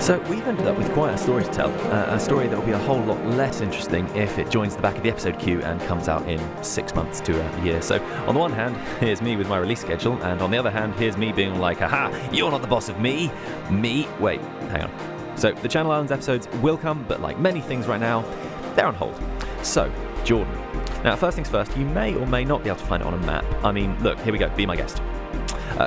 So we've ended up with quite a story to tell, a story that will be a whole lot less interesting if it joins the back of the episode queue and comes out in 6 months to a year. So on the one hand, here's me with my release schedule, and on the other hand, here's me being like, haha, you're not the boss of me. Wait, hang on. So the Channel Islands episodes will come, but like many things right now, they're on hold. So, Jordan. Now, first things first, you may or may not be able to find it on a map. I mean, look, here we go, be my guest.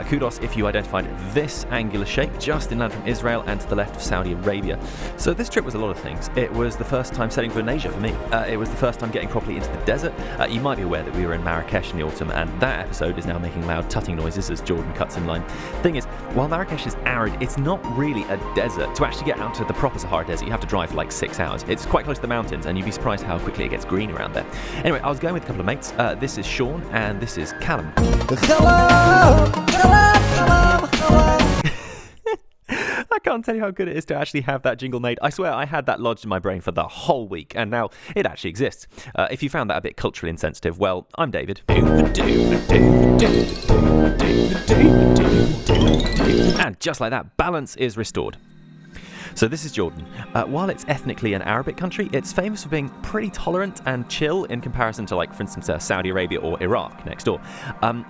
Kudos if you identified this angular shape just inland from Israel and to the left of Saudi Arabia. So this trip was a lot of things. It was the first time setting foot in Asia for me. It was the first time getting properly into the desert. You might be aware that we were in Marrakesh in the autumn, and that episode is now making loud tutting noises as Jordan cuts in line. Thing is, while Marrakesh is arid, it's not really a desert. To actually get out to the proper Sahara Desert, you have to drive for like 6 hours. It's quite close to the mountains, and you'd be surprised how quickly it gets green around there. Anyway, I was going with a couple of mates. This is Sean, and this is Callum. I can't tell you how good it is to actually have that jingle made. I swear I had that lodged in my brain for the whole week, and now it actually exists. If you found that a bit culturally insensitive, well, I'm David. And just like that, balance is restored. So this is Jordan. While it's ethnically an Arabic country, it's famous for being pretty tolerant and chill in comparison to, like, for instance, Saudi Arabia or Iraq next door.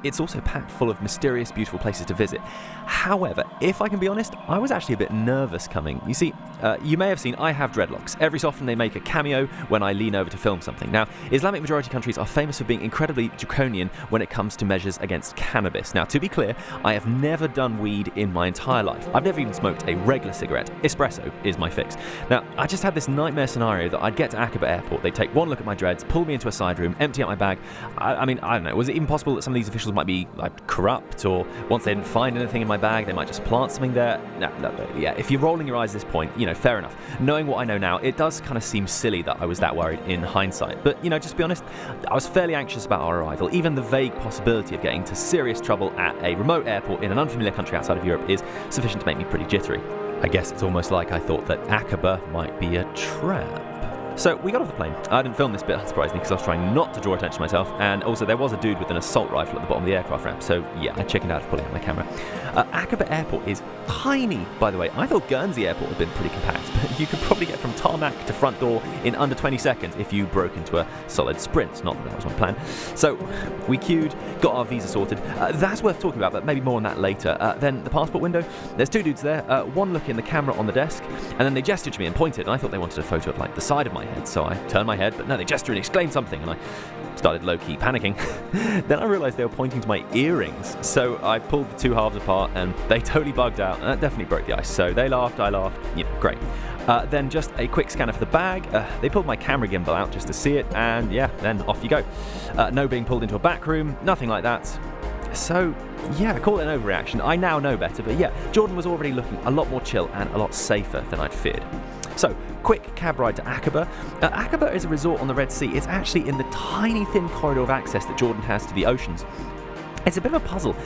It's also packed full of mysterious, beautiful places to visit. However, if I can be honest, I was actually a bit nervous coming. You see, you may have seen I have dreadlocks. Every so often they make a cameo when I lean over to film something. Now, Islamic majority countries are famous for being incredibly draconian when it comes to measures against cannabis. Now, to be clear, I have never done weed in my entire life. I've never even smoked a regular cigarette. Espresso is my fix. Now, I just had this nightmare scenario that I'd get to Aqaba Airport, they'd take one look at my dreads, pull me into a side room, empty out my bag. I mean, I don't know, was it even possible that some of these officials might be like corrupt, or once they didn't find anything in my bag, they might just plant something there? No, yeah, if you're rolling your eyes at this point, you know, fair enough. Knowing what I know now, it does kind of seem silly that I was that worried in hindsight. But, you know, just to be honest, I was fairly anxious about our arrival. Even the vague possibility of getting into serious trouble at a remote airport in an unfamiliar country outside of Europe is sufficient to make me pretty jittery. I guess it's almost like I thought that Aqaba might be a trap. So we got off the plane. I didn't film this bit, unsurprisingly, because I was trying not to draw attention to myself, and also there was a dude with an assault rifle at the bottom of the aircraft ramp, so yeah, I chickened out of pulling out my camera. Aqaba Airport is tiny, by the way. I thought Guernsey Airport had been pretty compact, but you could probably get from tarmac to front door in under 20 seconds if you broke into a solid sprint. Not that that was my plan. So we queued, got our visa sorted. That's worth talking about, but maybe more on that later. Then the passport window, there's two dudes there, one looking the camera on the desk, and then they gestured to me and pointed, and I thought they wanted a photo of like the side of my head, so I turned my head, but no, they gestured and exclaimed something, and I started low-key panicking. Then I realised they were pointing to my earrings, so I pulled the two halves apart, and they totally bugged out, and that definitely broke the ice. So they laughed, I laughed, you know, great. Then just a quick scanner for the bag. They pulled my camera gimbal out just to see it, and yeah, then off you go. No being pulled into a back room, nothing like that. So, yeah, call it an overreaction. I now know better, but yeah, Jordan was already looking a lot more chill and a lot safer than I'd feared. So, quick cab ride to Aqaba. Aqaba is a resort on the Red Sea. It's actually in the tiny thin corridor of access that Jordan has to the oceans. It's a bit of a puzzle.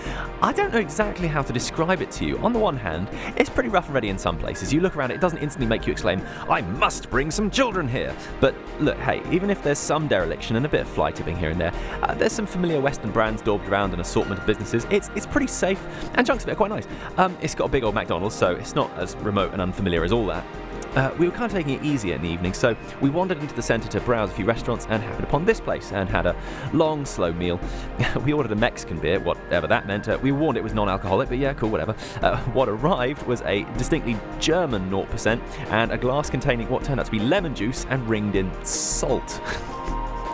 I don't know exactly how to describe it to you. On the one hand, it's pretty rough and ready in some places. You look around, it doesn't instantly make you exclaim, I must bring some children here. But look, hey, even if there's some dereliction and a bit of fly tipping here and there, there's some familiar Western brands daubed around an assortment of businesses. It's pretty safe, and chunks of it are quite nice. It's got a big old McDonald's, so it's not as remote and unfamiliar as all that. We were kind of taking it easier in the evening, so we wandered into the centre to browse a few restaurants and happened upon this place and had a long, slow meal. We ordered a Mexican beer, whatever that meant. We were warned it was non-alcoholic, but yeah, cool, whatever. What arrived was a distinctly German 0% and a glass containing what turned out to be lemon juice and ringed in salt.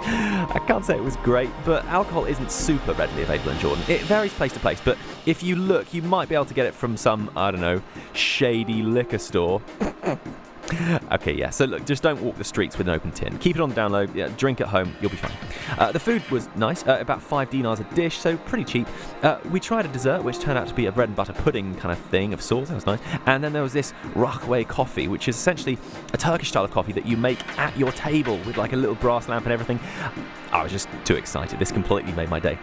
I can't say it was great, but alcohol isn't super readily available in Jordan. It varies place to place, but if you look, you might be able to get it from some, I don't know, shady liquor store. Okay, yeah, so look, just don't walk the streets with an open tin. Keep it on the down low, yeah, drink at home, you'll be fine. The food was nice, about 5 dinars a dish, so pretty cheap. We tried a dessert, which turned out to be a bread and butter pudding kind of thing of sorts, that was nice. And then there was this Rahway coffee, which is essentially a Turkish style of coffee that you make at your table with like a little brass lamp and everything. I was just too excited, this completely made my day.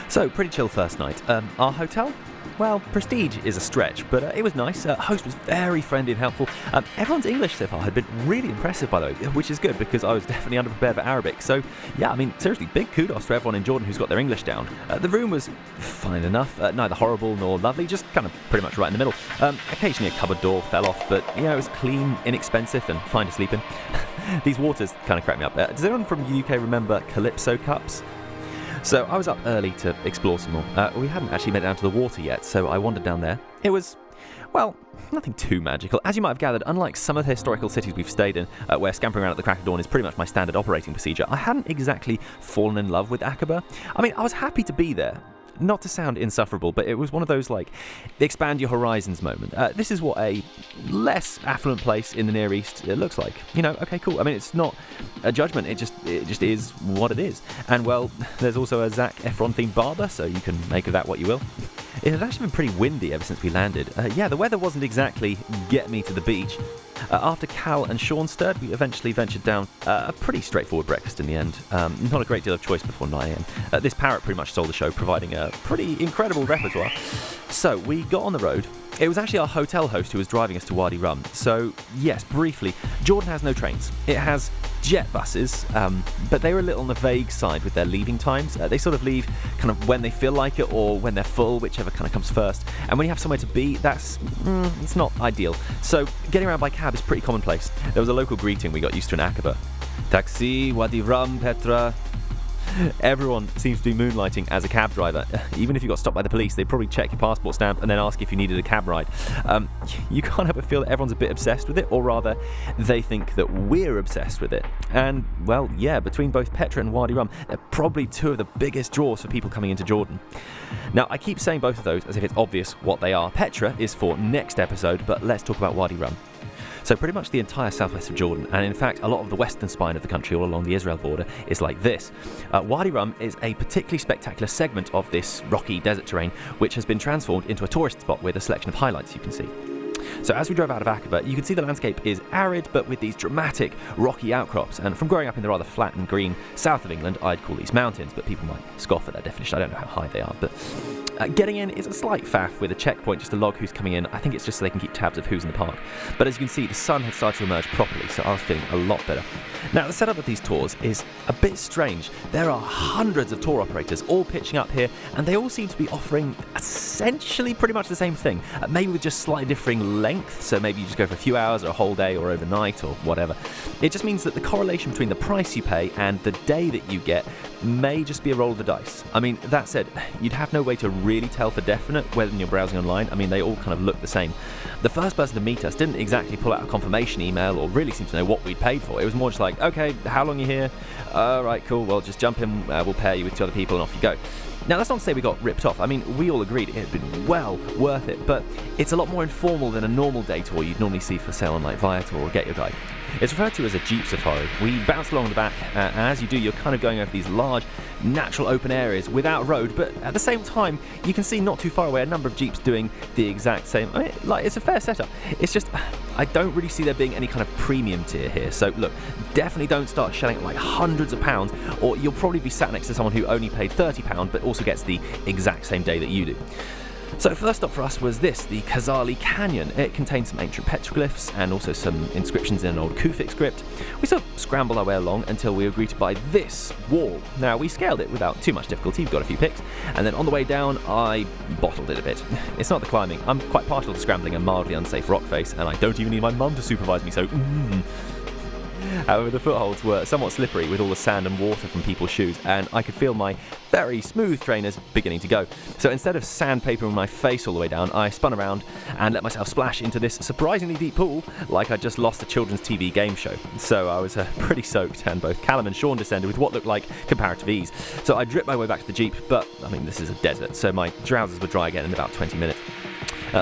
So, pretty chill first night. Our hotel? Well, prestige is a stretch, but it was nice. Host was very friendly and helpful. Everyone's English so far had been really impressive, by the way, which is good because I was definitely underprepared for Arabic. So, yeah, I mean, seriously, big kudos to everyone in Jordan who's got their English down. The room was fine enough, neither horrible nor lovely, just kind of pretty much right in the middle. Occasionally a cupboard door fell off, but, yeah, it was clean, inexpensive, and fine to sleep in. These waters kind of crack me up. Does anyone from the UK remember Calypso cups? So I was up early to explore some more. We hadn't actually made it down to the water yet, so I wandered down there. It was, well, nothing too magical. As you might have gathered, unlike some of the historical cities we've stayed in, where scampering around at the crack of dawn is pretty much my standard operating procedure, I hadn't exactly fallen in love with Aqaba. I mean, I was happy to be there. Not to sound insufferable, but it was one of those, like, expand your horizons moment. This is what a less affluent place in the Near East looks like. You know, okay, cool. I mean, it's not a judgment. It just is what it is. And, well, there's also a Zac Efron-themed barber, so you can make of that what you will. It had actually been pretty windy ever since we landed. Yeah, the weather wasn't exactly get me to the beach. After Cal and Sean stirred, we eventually ventured down a pretty straightforward breakfast in the end. Not a great deal of choice before 9 a.m. This parrot pretty much stole the show, providing a pretty incredible repertoire. So we got on the road. It was actually our hotel host who was driving us to Wadi Rum. So, yes, briefly, Jordan has no trains. It has jet buses, but they were a little on the vague side with their leaving times. They sort of leave kind of when they feel like it or when they're full, whichever kind of comes first. And when you have somewhere to be, it's not ideal. So getting around by cab is pretty commonplace. There was a local greeting we got used to in Aqaba. Taxi, Wadi Rum, Petra. Everyone seems to be moonlighting as a cab driver. Even if you got stopped by the police, they probably check your passport stamp and then ask if you needed a cab ride. You can't help but feel that everyone's a bit obsessed with it, or rather, they think that we're obsessed with it. And, well, yeah, between both Petra and Wadi Rum, they're probably two of the biggest draws for people coming into Jordan. Now, I keep saying both of those as if it's obvious what they are. Petra is for next episode, but let's talk about Wadi Rum. So pretty much the entire southwest of Jordan, and in fact a lot of the western spine of the country all along the Israel border, is like this. Wadi Rum is a particularly spectacular segment of this rocky desert terrain, which has been transformed into a tourist spot with a selection of highlights you can see. So as we drove out of Aqaba, you can see the landscape is arid, but with these dramatic rocky outcrops. And from growing up in the rather flat and green south of England, I'd call these mountains, but people might scoff at that definition. I don't know how high they are, but getting in is a slight faff with a checkpoint just to log who's coming in. I think it's just so they can keep tabs of who's in the park. But as you can see, the sun had started to emerge properly, so I was feeling a lot better. Now, the setup of these tours is a bit strange. There are hundreds of tour operators all pitching up here, and they all seem to be offering essentially pretty much the same thing, maybe with just slightly differing length, so maybe you just go for a few hours or a whole day or overnight or whatever. It just means that the correlation between the price you pay and the day that you get may just be a roll of the dice. I mean, that said, you'd have no way to really tell for definite when you're browsing online. I mean, they all kind of look the same. The first person to meet us didn't exactly pull out a confirmation email or really seem to know what we'd paid for. It was more just like, okay, how long are you here? Alright, cool, well, just jump in, we'll pair you with two other people and off you go. Now, that's not to say we got ripped off. I mean, we all agreed it had been well worth it, but it's a lot more informal than a normal day tour you'd normally see for sale on like Viator or Get Your Guide. It's referred to as a Jeep Safari. We bounce along the back, and as you do, you're kind of going over these large, natural open areas without a road, but at the same time, you can see not too far away a number of Jeeps doing the exact same. I mean, like, it's a fair setup. It's just, I don't really see there being any kind of premium tier here. So, look, definitely don't start shelling out like hundreds of pounds, or you'll probably be sat next to someone who only paid £30, but also gets the exact same day that you do. So first stop for us was this, the Khazali Canyon. It contains some ancient petroglyphs and also some inscriptions in an old Kufic script. We sort of scrambled our way along until we were greeted by this wall. Now, we scaled it without too much difficulty, we've got a few pics, and then on the way down, I bottled it a bit. It's not the climbing. I'm quite partial to scrambling a mildly unsafe rock face, and I don't even need my mum to supervise me, so However, the footholds were somewhat slippery with all the sand and water from people's shoes, and I could feel my very smooth trainers beginning to go. So instead of sandpapering my face all the way down, I spun around and let myself splash into this surprisingly deep pool like I'd just lost a children's TV game show. So I was pretty soaked, and both Callum and Sean descended with what looked like comparative ease. So I dripped my way back to the Jeep, but I mean, this is a desert, so my trousers would dry again in about 20 minutes.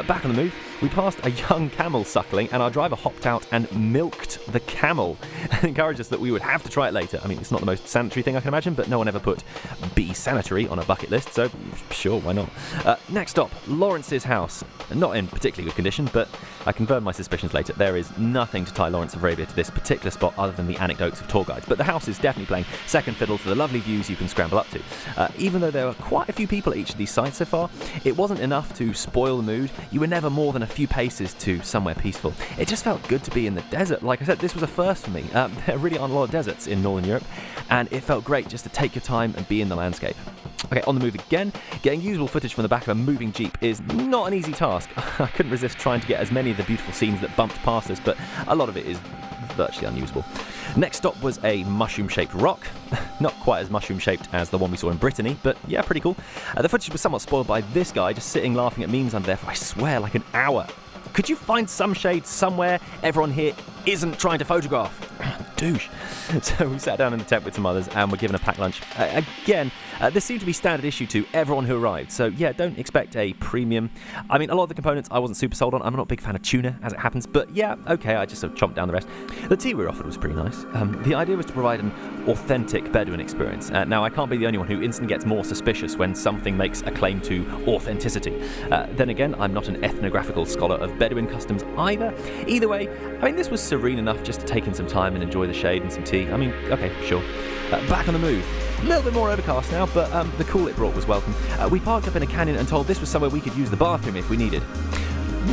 Back on the move, we passed a young camel suckling, and our driver hopped out and milked the camel and encouraged us that we would have to try it later. I mean, it's not the most sanitary thing I can imagine, but no one ever put be sanitary on a bucket list, so sure, why not? Next stop, Lawrence's house. Not in particularly good condition, but I confirmed my suspicions later. There is nothing to tie Lawrence of Arabia to this particular spot other than the anecdotes of tour guides, but the house is definitely playing second fiddle to the lovely views you can scramble up to. Even though there were quite a few people at each of these sites so far, it wasn't enough to spoil the mood. You were never more than a few paces to somewhere peaceful. It just felt good to be in the desert. Like I said, this was a first for me. There really aren't a lot of deserts in Northern Europe, and it felt great just to take your time and be in the landscape. Okay, on the move again. Getting usable footage from the back of a moving Jeep is not an easy task. I couldn't resist trying to get as many of the beautiful scenes that bumped past us, but a lot of it is virtually unusable. Next stop was a mushroom-shaped rock. Not quite as mushroom-shaped as the one we saw in Brittany, but yeah, pretty cool. The footage was somewhat spoiled by this guy just sitting laughing at memes under there for, I swear, like an hour. Could you find some shade somewhere everyone here isn't trying to photograph? Douche. So we sat down in the tent with some others and were given a packed lunch. Again, this seemed to be standard issue to everyone who arrived, so yeah, don't expect a premium. I mean, a lot of the components I wasn't super sold on. I'm not a big fan of tuna, as it happens, but yeah, okay, I just sort of chomped down the rest. The tea we were offered was pretty nice. The idea was to provide an authentic Bedouin experience. Now, I can't be the only one who instantly gets more suspicious when something makes a claim to authenticity. Then again, I'm not an ethnographical scholar of Bedouin customs either. Either way, I mean, this was serene enough just to take in some time and enjoy the shade and some tea. I mean, okay, sure. Back on the move. A little bit more overcast now, but the cool it brought was welcome. We parked up in a canyon and told this was somewhere we could use the bathroom if we needed.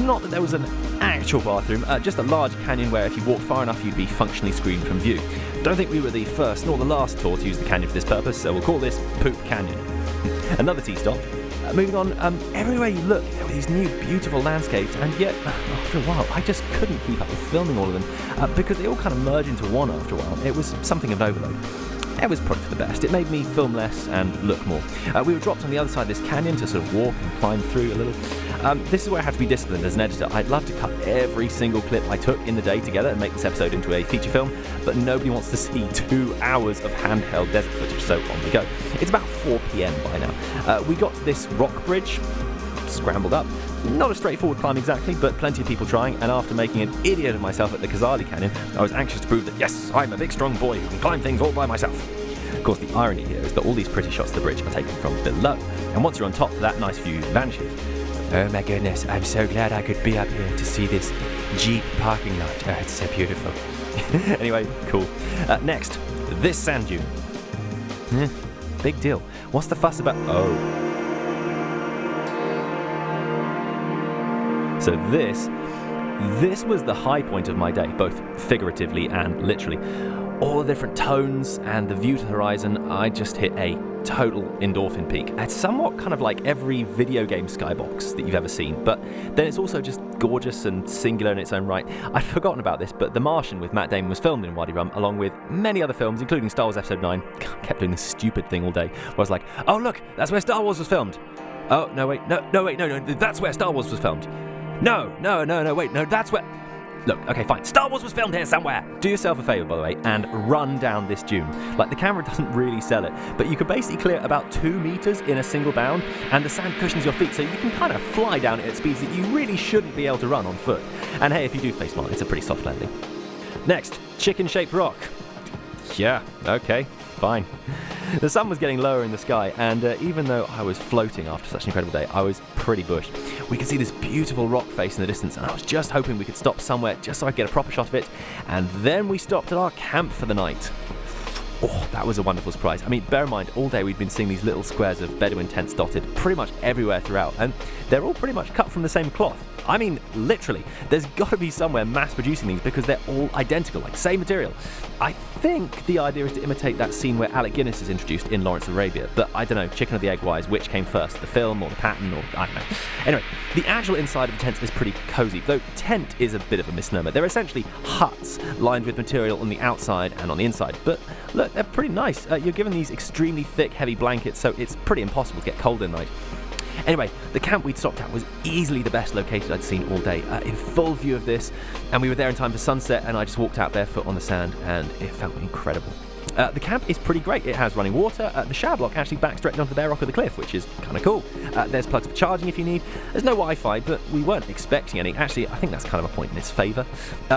Not that there was an actual bathroom, just a large canyon where if you walked far enough you'd be functionally screened from view. Don't think we were the first nor the last tour to use the canyon for this purpose, so we'll call this Poop Canyon. Another tea stop. Moving on, everywhere you look, there were these new beautiful landscapes, and yet, after a while, I just couldn't keep up with filming all of them, because they all kind of merge into one after a while. It was something of an overload. It was probably for the best. It made me film less and look more. We were dropped on the other side of this canyon to sort of walk and climb through a little. This is where I had to be disciplined as an editor. I'd love to cut every single clip I took in the day together and make this episode into a feature film, but nobody wants to see 2 hours of handheld desert footage, so on we go. It's about 4 p.m. by now. We got to this rock bridge, scrambled up. Not a straightforward climb exactly, but plenty of people trying, and after making an idiot of myself at the Khazali Canyon, I was anxious to prove that, yes, I'm a big strong boy who can climb things all by myself. Of course, the irony here is that all these pretty shots of the bridge are taken from below, and once you're on top, that nice view vanishes. Oh my goodness, I'm so glad I could be up here to see this Jeep parking lot. Oh, it's so beautiful. Anyway, cool. Next, this sand dune. Big deal. What's the fuss about... Oh. So this was the high point of my day, both figuratively and literally. All the different tones and the view to the horizon, I just hit a total endorphin peak. It's somewhat kind of like every video game skybox that you've ever seen, but then it's also just gorgeous and singular in its own right. I'd forgotten about this, but The Martian with Matt Damon was filmed in Wadi Rum, along with many other films, including Star Wars Episode 9. Kept doing this stupid thing all day, where I was like, oh look, that's where Star Wars was filmed. Oh, no, wait, no, that's where Star Wars was filmed. No, wait, that's where... Look, okay, fine. Star Wars was filmed here somewhere. Do yourself a favour, by the way, and run down this dune. Like, the camera doesn't really sell it, but you can basically clear about 2 meters in a single bound, and the sand cushions your feet, so you can kind of fly down it at speeds that you really shouldn't be able to run on foot. And hey, if you do face plant, it's a pretty soft landing. Next, chicken-shaped rock. Yeah, okay, fine. The sun was getting lower in the sky, and even though I was floating after such an incredible day, I was pretty bushed. We could see this beautiful rock face in the distance, and I was just hoping we could stop somewhere just so I could get a proper shot of it, and then we stopped at our camp for the night. Oh, that was a wonderful surprise. I mean, bear in mind, all day we'd been seeing these little squares of Bedouin tents dotted pretty much everywhere throughout, and they're all pretty much cut from the same cloth. I mean, literally, there's got to be somewhere mass producing these because they're all identical, like same material. I think the idea is to imitate that scene where Alec Guinness is introduced in Lawrence of Arabia, but I don't know, chicken or the egg wise, which came first, the film or the pattern, or I don't know. Anyway, the actual inside of the tents is pretty cozy, though tent is a bit of a misnomer. They're essentially huts lined with material on the outside and on the inside, but look, they're pretty nice. You're given these extremely thick, heavy blankets, so it's pretty impossible to get cold in the night. Anyway, the camp we'd stopped at was easily the best located I'd seen all day, in full view of this, and we were there in time for sunset, and I just walked out barefoot on the sand, and it felt incredible. The camp is pretty great. It has running water. The shower block actually backs directly onto the bare rock of the cliff, which is kind of cool. There's plugs for charging if you need. There's no Wi-Fi, but we weren't expecting any. Actually, I think that's kind of a point in its favour.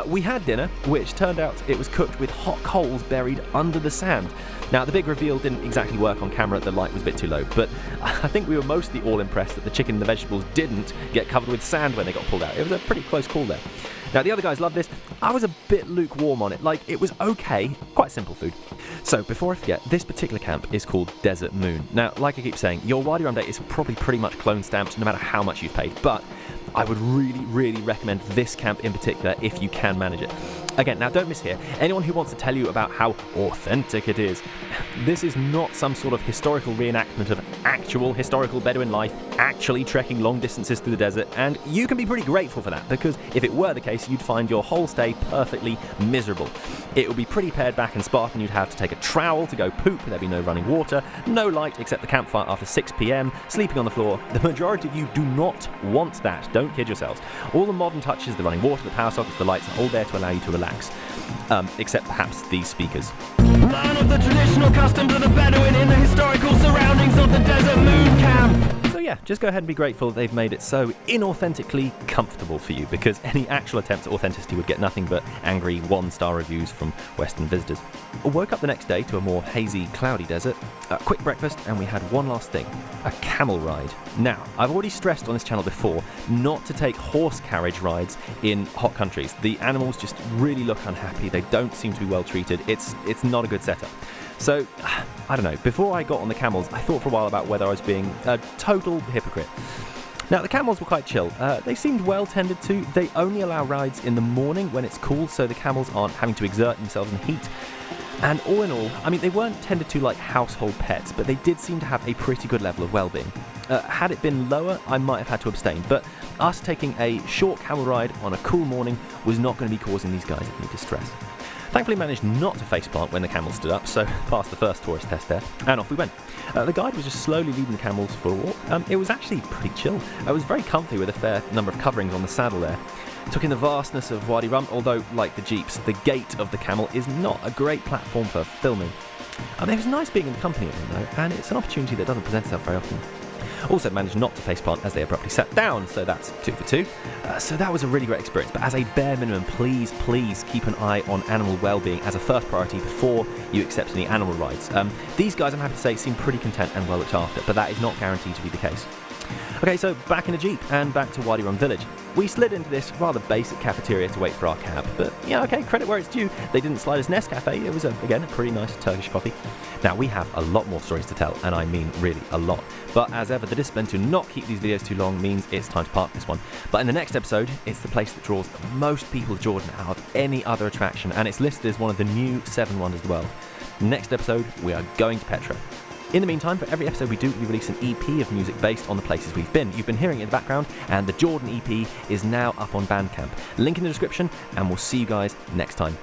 We had dinner, which turned out it was cooked with hot coals buried under the sand. Now, the big reveal didn't exactly work on camera. The light was a bit too low, but I think we were mostly all impressed that the chicken and the vegetables didn't get covered with sand when they got pulled out. It was a pretty close call there. Now, the other guys loved this. I was a bit lukewarm on it. Like, it was okay, quite simple food. So, before I forget, this particular camp is called Desert Moon. Now, like I keep saying, your Wadi Rum day is probably pretty much clone stamped no matter how much you've paid, but I would really recommend this camp in particular if you can manage it. Again, now don't mishear, anyone who wants to tell you about how authentic it is, this is not some sort of historical reenactment of actual historical Bedouin life, actually trekking long distances through the desert, and you can be pretty grateful for that, because if it were the case, you'd find your whole stay perfectly miserable. It would be pretty pared back and Spartan. You'd have to take a trowel to go poop, there'd be no running water, no light except the campfire after 6 p.m, sleeping on the floor. The majority of you do not want that, don't kid yourselves. All the modern touches, the running water, the power sockets, the lights, are all there to allow you to relax. Except perhaps these speakers. Learn of the traditional customs of the Bedouin in the historical surroundings of the Desert Moon camp. So yeah, just go ahead and be grateful that they've made it so inauthentically comfortable for you, because any actual attempt at authenticity would get nothing but angry 1-star reviews from Western visitors. I woke up the next day to a more hazy, cloudy desert, a quick breakfast, and we had one last thing, a camel ride. Now, I've already stressed on this channel before not to take horse carriage rides in hot countries. The animals just really look unhappy, they don't seem to be well treated, it's not a good setup. So, I don't know, before I got on the camels, I thought for a while about whether I was being a total hypocrite. Now, the camels were quite chill. They seemed well tended to. They only allow rides in the morning when it's cool, so the camels aren't having to exert themselves in heat. And all in all, I mean, they weren't tended to like household pets, but they did seem to have a pretty good level of well-being. Had it been lower, I might have had to abstain, but us taking a short camel ride on a cool morning was not going to be causing these guys any distress. Thankfully managed not to faceplant when the camels stood up, so passed the first tourist test there, and off we went. The guide was just slowly leading the camels for a walk. It was actually pretty chill. I was very comfy with a fair number of coverings on the saddle there. Took in the vastness of Wadi Rum, although, like the jeeps, the gait of the camel is not a great platform for filming. It was nice being in the company of them though, and it's an opportunity that doesn't present itself very often. Also managed not to faceplant as they abruptly sat down, so that's 2 for 2. So that was a really great experience, but as a bare minimum, please keep an eye on animal well-being as a first priority before you accept any animal rides. These guys, I'm happy to say, seem pretty content and well looked after, but that is not guaranteed to be the case. Okay, so back in a jeep and back to Wadi Rum village. We slid into this rather basic cafeteria to wait for our cab, but yeah, okay, credit where it's due. They didn't slide us Nescafe. It was, again, a pretty nice Turkish coffee. Now, we have a lot more stories to tell, and I mean really a lot. But as ever, the discipline to not keep these videos too long means it's time to park this one. But in the next episode, it's the place that draws the most people to Jordan out of any other attraction, and it's listed as one of the new 7 wonders of the world. Next episode, we are going to Petra. In the meantime, for every episode we do, we release an EP of music based on the places we've been. You've been hearing it in the background, and the Jordan EP is now up on Bandcamp. Link in the description, and we'll see you guys next time.